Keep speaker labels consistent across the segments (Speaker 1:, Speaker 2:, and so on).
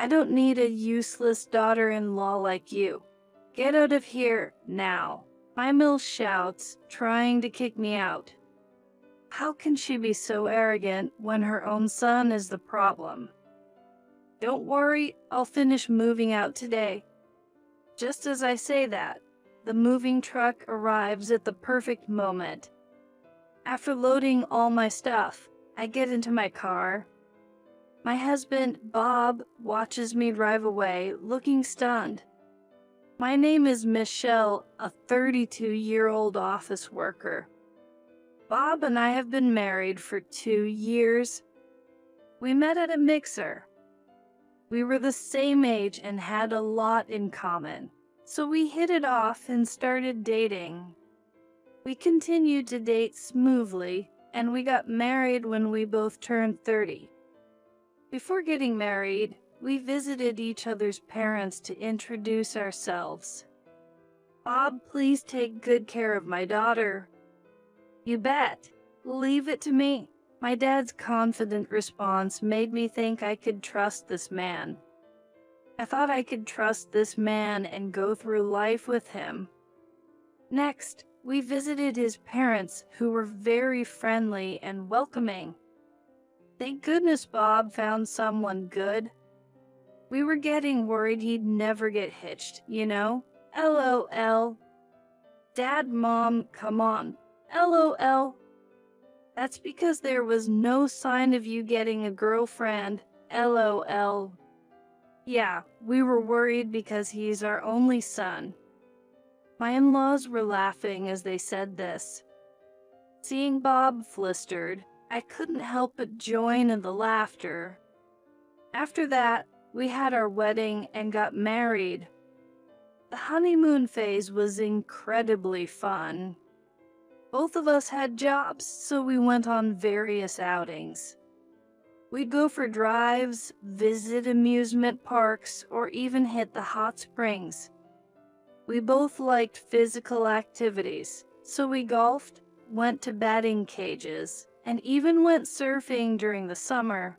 Speaker 1: I don't need a useless daughter-in-law like you. Get out of here, now. Emil shouts, trying to kick me out. How can she be so arrogant when her own son is the problem? Don't worry, I'll finish moving out today. Just as I say that, the moving truck arrives at the perfect moment. After loading all my stuff, I get into my car. My husband, Bob, watches me drive away, looking stunned. My name is Michelle, a 32-year-old office worker. Bob and I have been married for 2 years. We met at a mixer. We were the same age and had a lot in common, so we hit it off and started dating. We continued to date smoothly, and we got married when we both turned 30. Before getting married, we visited each other's parents to introduce ourselves. Bob, please take good care of my daughter. You bet. Leave it to me. My dad's confident response made me think I could trust this man. I thought I could trust this man and go through life with him. Next, we visited his parents, who were very friendly and welcoming. Thank goodness Bob found someone good. We were getting worried he'd never get hitched, you know? LOL. Dad, Mom, come on. LOL. That's because there was no sign of you getting a girlfriend. LOL. Yeah, we were worried because he's our only son. My in-laws were laughing as they said this. Seeing Bob flustered, I couldn't help but join in the laughter. After that, we had our wedding and got married. The honeymoon phase was incredibly fun. Both of us had jobs, so we went on various outings. We'd go for drives, visit amusement parks, or even hit the hot springs. We both liked physical activities, so we golfed, went to batting cages, and even went surfing during the summer.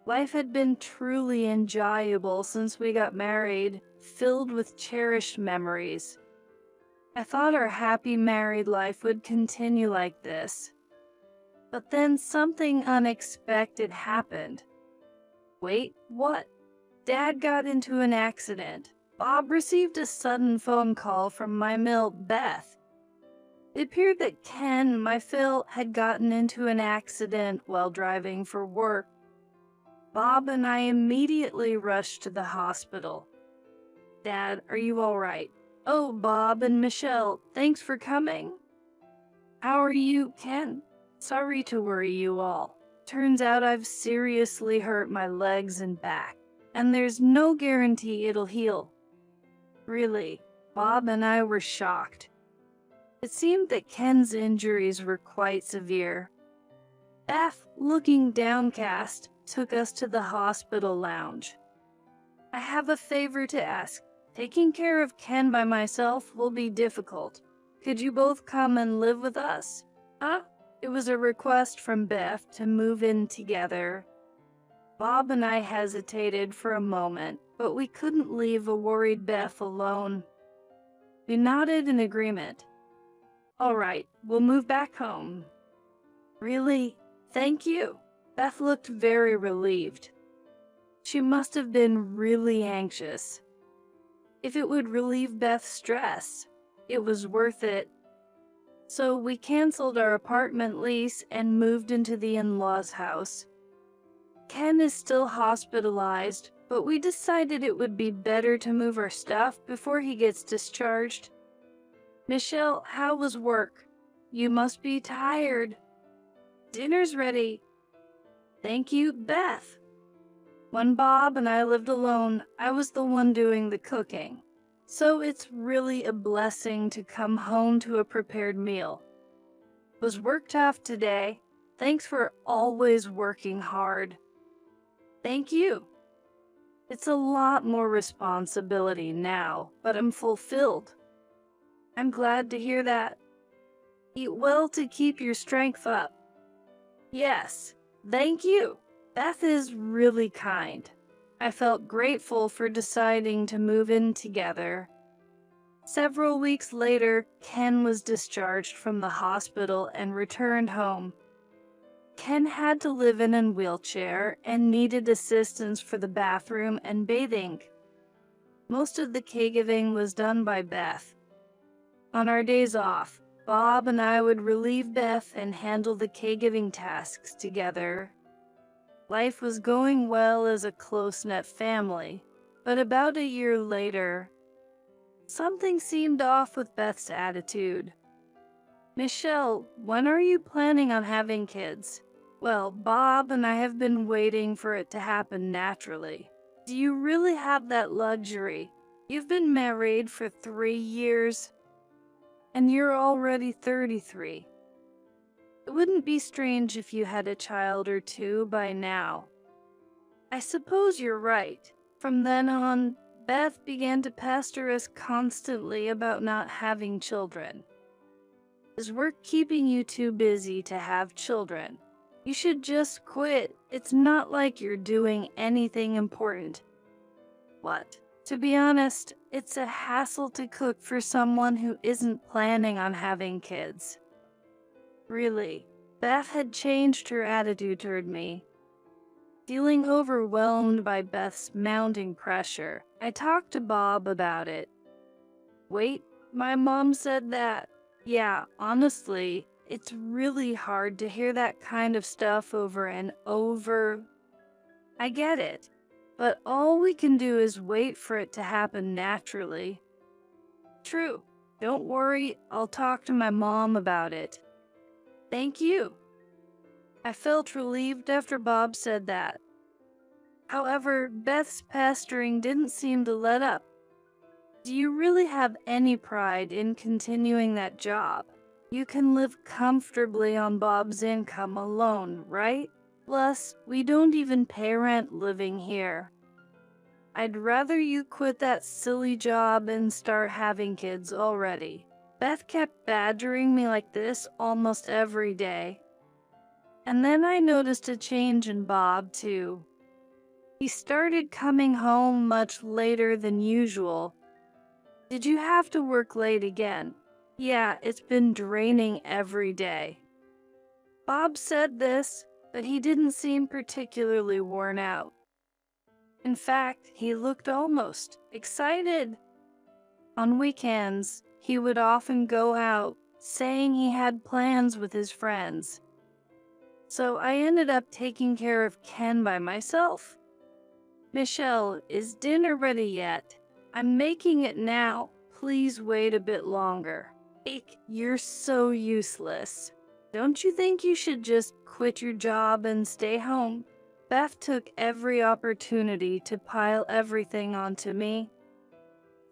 Speaker 1: Life had been truly enjoyable since we got married, filled with cherished memories. I thought our happy married life would continue like this. But then something unexpected happened. Wait, what? Dad got into an accident. Bob received a sudden phone call from my mill, Beth. It appeared that Ken, my Phil, had gotten into an accident while driving for work. Bob and I immediately rushed to the hospital. Dad, are you all right? Oh, Bob and Michelle, thanks for coming. How are you, Ken? Sorry to worry you all. Turns out I've seriously hurt my legs and back, and there's no guarantee it'll heal. Really, Bob and I were shocked. It seemed that Ken's injuries were quite severe. Beth, looking downcast, took us to the hospital lounge. I have a favor to ask. Taking care of Ken by myself will be difficult. Could you both come and live with us? It was a request from Beth to move in together. Bob and I hesitated for a moment, but we couldn't leave a worried Beth alone. We nodded in agreement. All right, we'll move back home. Really? Thank you. Beth looked very relieved. She must have been really anxious. If it would relieve Beth's stress, it was worth it. So we canceled our apartment lease and moved into the in-laws' house. Ken is still hospitalized, but we decided it would be better to move our stuff before he gets discharged. Michelle, how was work? You must be tired. Dinner's ready. Thank you, Beth. When Bob and I lived alone, I was the one doing the cooking. So it's really a blessing to come home to a prepared meal. Was work tough today? Thanks for always working hard. Thank you. It's a lot more responsibility now, but I'm fulfilled. I'm glad to hear that. Eat well to keep your strength up. Yes, thank you. Beth is really kind. I felt grateful for deciding to move in together. Several weeks later, Ken was discharged from the hospital and returned home. Ken had to live in a wheelchair and needed assistance for the bathroom and bathing. Most of the caregiving was done by Beth. On our days off, Bob and I would relieve Beth and handle the caregiving tasks together. Life was going well as a close-knit family, but about a year later, something seemed off with Beth's attitude. "Michelle, when are you planning on having kids?" "Well, Bob and I have been waiting for it to happen naturally." "Do you really have that luxury? You've been married for 3 years, and you're already 33. It wouldn't be strange if you had a child or two by now." I suppose you're right. From then on, Beth began to pester us constantly about not having children. "Is work keeping you too busy to have children? You should just quit. It's not like you're doing anything important." What? To be honest, it's a hassle to cook for someone who isn't planning on having kids. Really, Beth had changed her attitude toward me. Feeling overwhelmed by Beth's mounting pressure, I talked to Bob about it. "Wait, my mom said that." "Yeah, honestly, it's really hard to hear that kind of stuff over and over." "I get it, but all we can do is wait for it to happen naturally." "True. Don't worry, I'll talk to my mom about it." "Thank you." I felt relieved after Bob said that. However, Beth's pestering didn't seem to let up. "Do you really have any pride in continuing that job? You can live comfortably on Bob's income alone, right? Plus, we don't even pay rent living here. I'd rather you quit that silly job and start having kids already." Beth kept badgering me like this almost every day. And then I noticed a change in Bob, too. He started coming home much later than usual. "Did you have to work late again?" "Yeah, it's been draining every day." Bob said this, but he didn't seem particularly worn out. In fact, he looked almost excited. On weekends, he would often go out, saying he had plans with his friends. So I ended up taking care of Ken by myself. "Michelle, is dinner ready yet?" "I'm making it now. Please wait a bit longer." "Ike, you're so useless. Don't you think you should just quit your job and stay home?" Beth took every opportunity to pile everything onto me.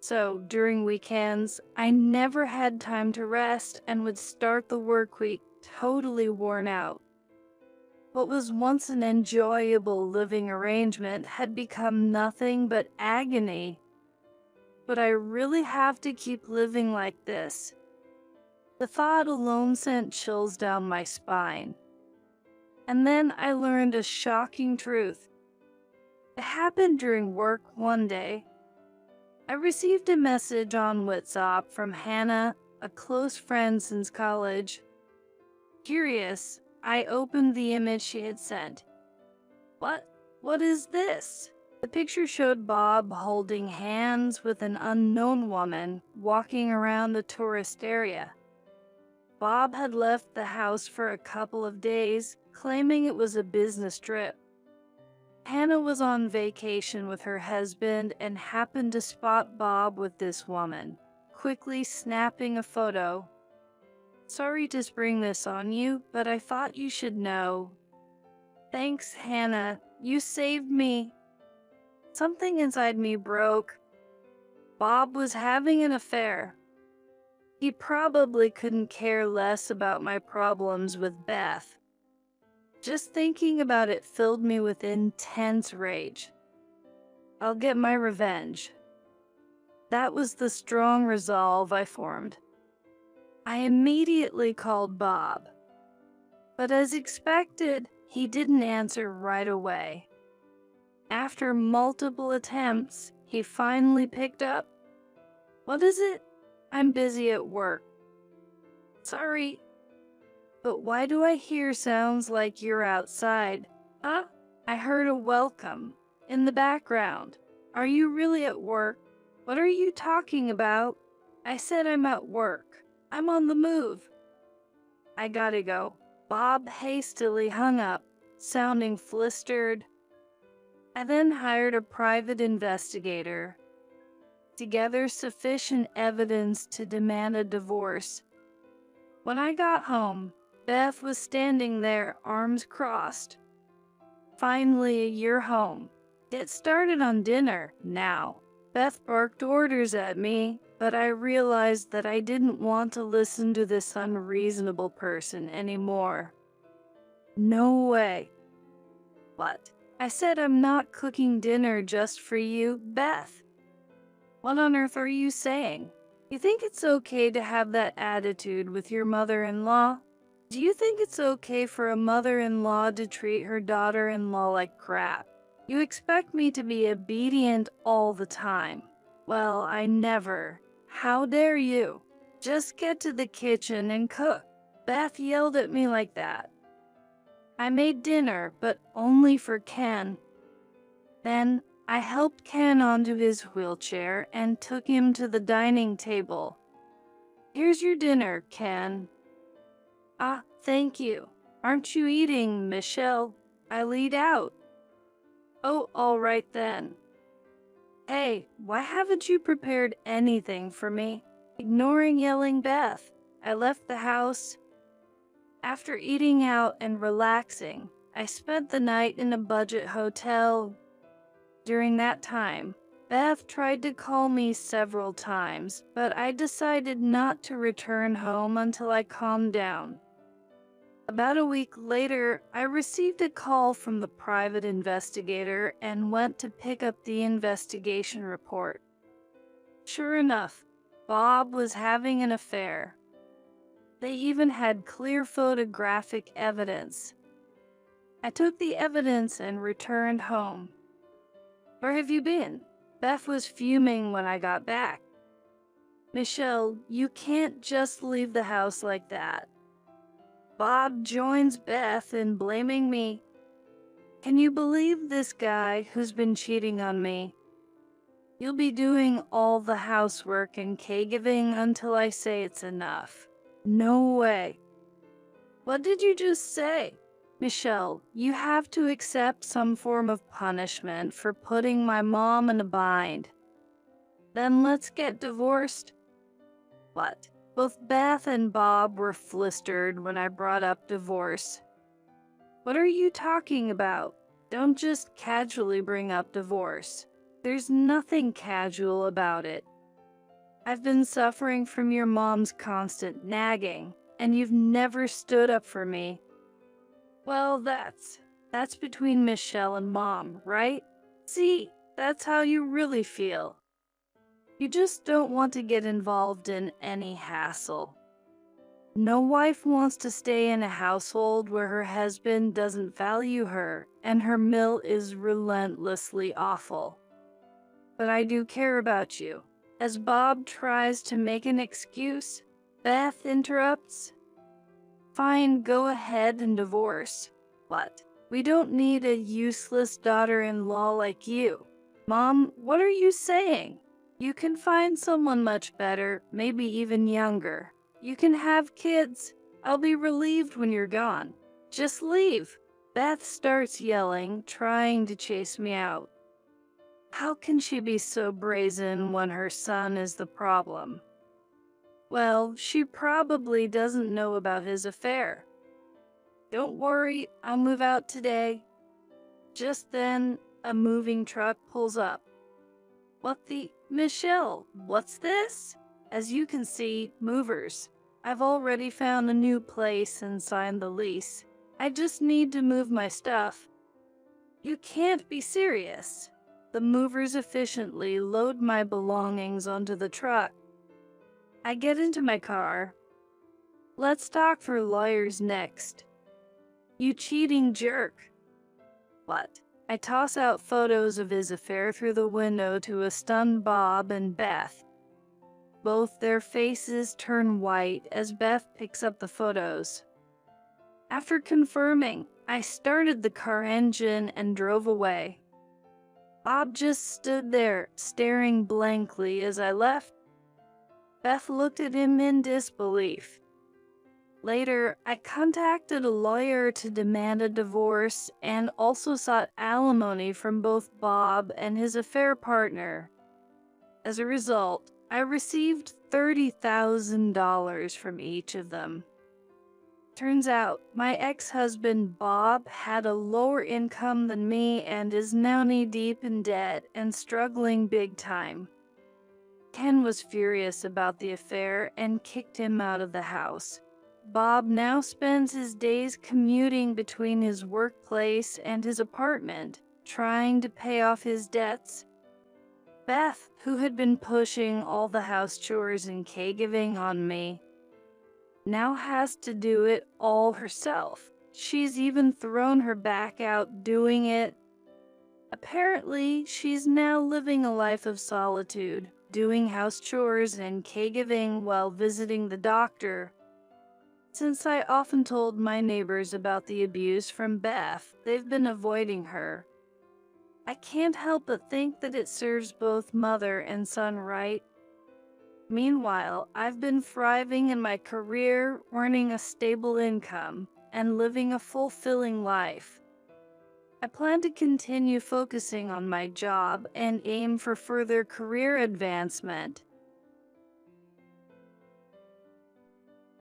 Speaker 1: So, during weekends, I never had time to rest and would start the work week totally worn out. What was once an enjoyable living arrangement had become nothing but agony. But I really have to keep living like this. The thought alone sent chills down my spine. And then I learned a shocking truth. It happened during work one day. I received a message on WhatsApp from Hannah, a close friend since college. Curious, I opened the image she had sent. What is this?" The picture showed Bob holding hands with an unknown woman walking around the tourist area. Bob had left the house for a couple of days, claiming it was a business trip. Hannah was on vacation with her husband and happened to spot Bob with this woman, quickly snapping a photo. "Sorry to spring this on you, but I thought you should know." "Thanks, Hannah. You saved me." Something inside me broke. Bob was having an affair. He probably couldn't care less about my problems with Beth. Just thinking about it filled me with intense rage. I'll get my revenge. That was the strong resolve I formed. I immediately called Bob. But as expected, he didn't answer right away. After multiple attempts, he finally picked up. What is it? I'm busy at work. Sorry, but why do I hear sounds like you're outside? Huh? I heard a welcome in the background. Are you really at work? What are you talking about? I said I'm at work. I'm on the move. I gotta go. Bob hastily hung up, sounding flustered. I then hired a private investigator to gather sufficient evidence to demand a divorce. When I got home, Beth was standing there, arms crossed. Finally, you're home. Get started on dinner now. Beth barked orders at me, but I realized that I didn't want to listen to this unreasonable person anymore. No way. What? I said I'm not cooking dinner just for you, Beth. What on earth are you saying? You think it's okay to have that attitude with your mother-in-law? Do you think it's okay for a mother-in-law to treat her daughter-in-law like crap? You expect me to be obedient all the time. Well, I never. How dare you? Just get to the kitchen and cook. Beth yelled at me like that. I made dinner, but only for Ken. Then I helped Ken onto his wheelchair and took him to the dining table. Here's your dinner, Ken. Ah, thank you. Aren't you eating, Michelle? I lead out. Oh, all right then. Hey, why haven't you prepared anything for me? Ignoring yelling Beth, I left the house. After eating out and relaxing, I spent the night in a budget hotel. During that time, Beth tried to call me several times, but I decided not to return home until I calmed down. About a week later, I received a call from the private investigator and went to pick up the investigation report. Sure enough, Bob was having an affair. They even had clear photographic evidence. I took the evidence and returned home. Where have you been? Beth was fuming when I got back. Michelle, you can't just leave the house like that. Bob joins Beth in blaming me. Can you believe this guy who's been cheating on me? You'll be doing all the housework and caregiving until I say it's enough. No way. What did you just say? Michelle, you have to accept some form of punishment for putting my mom in a bind. Then let's get divorced. What? Both Beth and Bob were flustered when I brought up divorce. What are you talking about? Don't just casually bring up divorce. There's nothing casual about it. I've been suffering from your mom's constant nagging, and you've never stood up for me. Well, that's between Michelle and Mom, right? See, that's how you really feel. You just don't want to get involved in any hassle. No wife wants to stay in a household where her husband doesn't value her and her meal is relentlessly awful. But I do care about you. As Bob tries to make an excuse, Beth interrupts. Fine, go ahead and divorce. But we don't need a useless daughter-in-law like you. Mom, what are you saying? You can find someone much better, maybe even younger. You can have kids. I'll be relieved when you're gone. Just leave. Beth starts yelling, trying to chase me out. How can she be so brazen when her son is the problem? Well, she probably doesn't know about his affair. Don't worry, I'll move out today. Just then, a moving truck pulls up. What the? Michelle, what's this? As you can see, movers. I've already found a new place and signed the lease. I just need to move my stuff. You can't be serious. The movers efficiently load my belongings onto the truck. I get into my car. Let's talk for lawyers next. You cheating jerk. What? I toss out photos of his affair through the window to a stunned Bob and Beth. Both their faces turn white as Beth picks up the photos. After confirming, I started the car engine and drove away. Bob just stood there, staring blankly as I left. Beth looked at him in disbelief. Later, I contacted a lawyer to demand a divorce and also sought alimony from both Bob and his affair partner. As a result, I received $30,000 from each of them. Turns out, my ex-husband Bob had a lower income than me and is now knee-deep in debt and struggling big time. Ken was furious about the affair and kicked him out of the house. Bob now spends his days commuting between his workplace and his apartment, trying to pay off his debts. Beth, who had been pushing all the house chores and caregiving on me, now has to do it all herself. She's even thrown her back out doing it. Apparently, she's now living a life of solitude, doing house chores and caregiving while visiting the doctor. Since I often told my neighbors about the abuse from Beth, they've been avoiding her. I can't help but think that it serves both mother and son right. Meanwhile, I've been thriving in my career, earning a stable income, and living a fulfilling life. I plan to continue focusing on my job and aim for further career advancement.